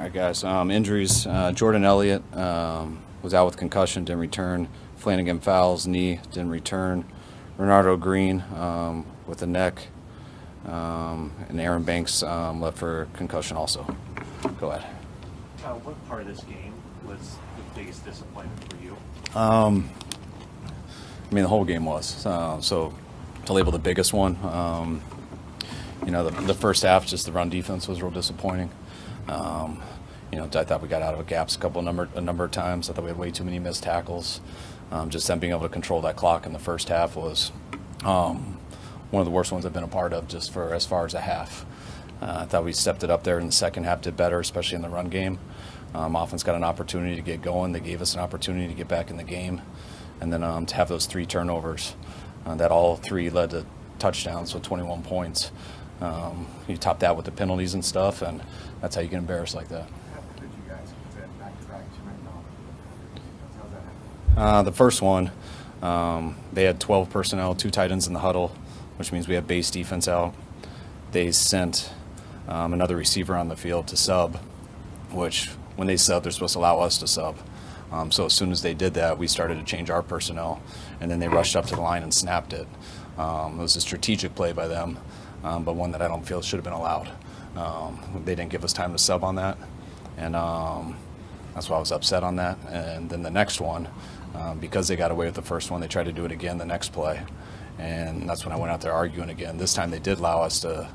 right, guys. Injuries. Jordan Elliott was out with concussion, didn't return. Flanagan fouls, knee, didn't return. Renardo Green with the neck. And Aaron Banks left for concussion also. Go ahead. What part of this game was the biggest disappointment for you? I mean, the whole game was. So to label the biggest one, the first half, just the run defense was real disappointing. I thought we got out of gaps a number of times. I thought we had way too many missed tackles. Just them being able to control that clock in the first half was one of the worst ones I've been a part of, just for as far as a half. I thought we stepped it up there in the second half, did better, especially in the run game. Offense got an opportunity to get going. They gave us an opportunity to get back in the game. And then to have those 3 turnovers, that all 3 led to touchdowns, so 21 points. You top that with the penalties and stuff, and that's how you get embarrassed like that. How did you guys put that back-to-back The first one, they had 12 personnel, 2 tight ends in the huddle, which means we have base defense out. They sent another receiver on the field to sub, which when they sub, they're supposed to allow us to sub. So as soon as they did that, we started to change our personnel, and then they rushed up to the line and snapped it. It was a strategic play by them, but one that I don't feel should have been allowed. They didn't give us time to sub on that, and that's why I was upset on that. And then the next one, because they got away with the first one, they tried to do it again the next play, and that's when I went out there arguing again. This time they did allow us to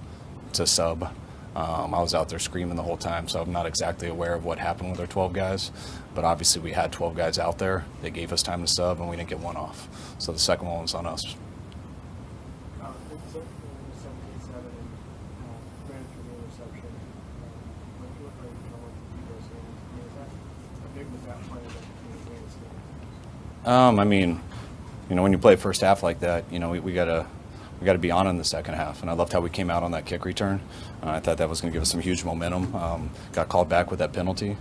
sub. I was out there screaming the whole time, so I'm not exactly aware of what happened with our 12 guys, but obviously we had 12 guys out there. They gave us time to sub, and we didn't get one off. So the second one was on us. When you play first half like that, we gotta be on in the second half, and I loved how we came out on that kick return. I thought that was going to give us some huge momentum. Got called back with that penalty,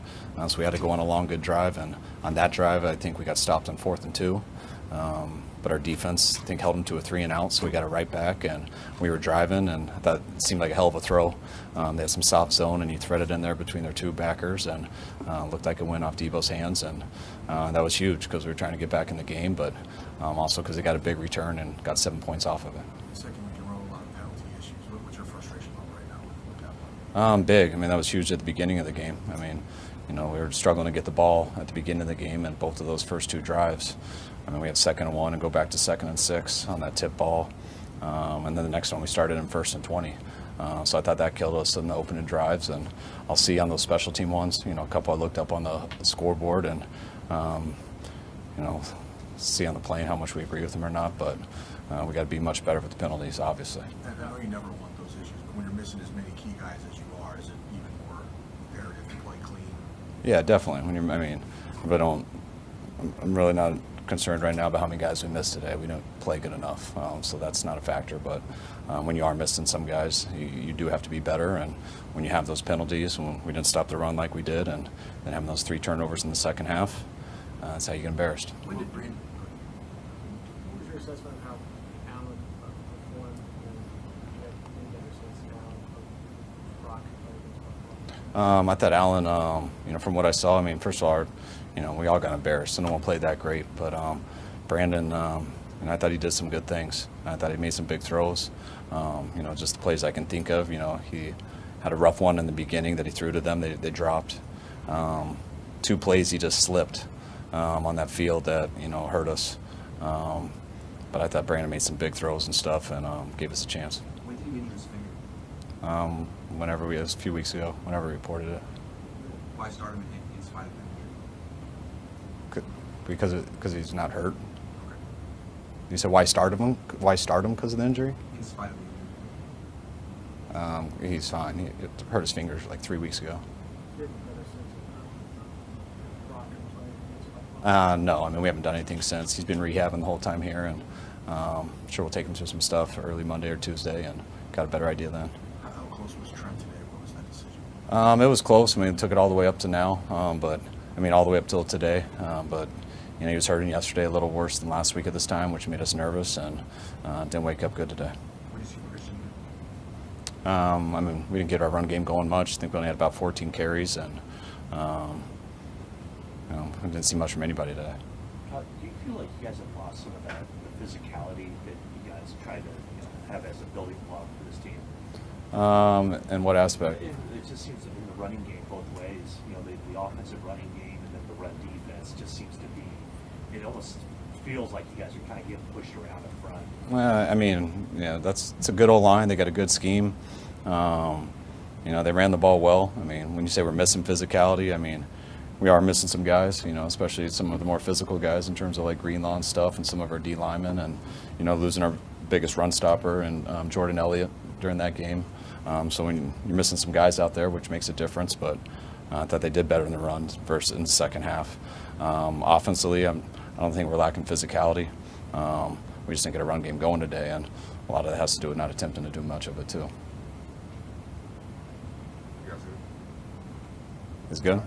so we had to go on a long, good drive, and on that drive, I think we got stopped on 4th and 2. But our defense, I think, held them to a 3 and out, so we got it right back, and we were driving, and I thought it seemed like a hell of a throw. They had some soft zone, and he threaded in there between their 2 backers, and looked like it went off Debo's hands, and that was huge because we were trying to get back in the game, but also because they got a big return and got 7 points off of it. Second week in a row, a lot of penalty issues. What's your frustration level right now with that one? Big. That was huge at the beginning of the game. We were struggling to get the ball at the beginning of the game, and both of those first 2 drives. We had 2nd and 1 and go back to 2nd and 6 on that tip ball. And then the next one we started in 1st and 20. So I thought that killed us in the opening drives. And I'll see on those special team ones, a couple I looked up on the scoreboard and, see on the plane how much we agree with them or not. But we got to be much better with the penalties, obviously. I know you never want those issues, but when you're missing as many key guys as you are, is it even more imperative to play clean? Yeah, definitely. I'm really not concerned right now about how many guys we missed today. We don't play good enough, so that's not a factor. But when you are missing some guys, you do have to be better. And when you have those penalties, when we didn't stop the run like we did, and then having those 3 turnovers in the second half, that's how you get embarrassed. When did Brandon? What was your assessment of how Allen performed in I thought Allen, from what I saw, first of all, we all got embarrassed, and no one played that great. But Brandon, I thought he did some good things. I thought he made some big throws. Just the plays I can think of. He had a rough one in the beginning that he threw to them. They dropped. 2 plays he just slipped on that field that hurt us. But I thought Brandon made some big throws and stuff, and gave us a chance. When did he injure his finger? It was a few weeks ago, whenever we reported it. Why start him in spite of injury? Because he's not hurt. Okay. You said why start him? Why start him because of the injury? In spite of the injury. He's fine. He hurt his fingers like 3 weeks ago. No, we haven't done anything since. He's been rehabbing the whole time here, and I'm sure we'll take him through some stuff early Monday or Tuesday, and got a better idea then. How close was Trent today? What was that decision? It was close. It took it all the way up to now, but all the way up till today. But he was hurting yesterday a little worse than last week at this time, which made us nervous, and didn't wake up good today. What do you see Christian I mean, we didn't get our run game going much. I think we only had about 14 carries, and we didn't see much from anybody today. Do you feel like you guys have lost some of that the physicality that you guys try to have as a building block for this team? In what aspect? It just seems in the running game both ways. The offensive running game and then the run defense just seems to be. It almost feels like you guys are kind of getting pushed around up front. Well, I mean, it's a good old line. They got a good scheme. They ran the ball well. I mean, when you say we're missing physicality, I mean, we are missing some guys, especially some of the more physical guys in terms of like Greenlaw and stuff, and some of our D linemen, and losing our biggest run stopper and Jordan Elliott during that game. So when you're missing some guys out there, which makes a difference, but I thought they did better in the run versus in the second half. Offensively, I don't think we're lacking physicality. We just didn't get a run game going today, and a lot of that has to do with not attempting to do much of it too. You guys good? Is good.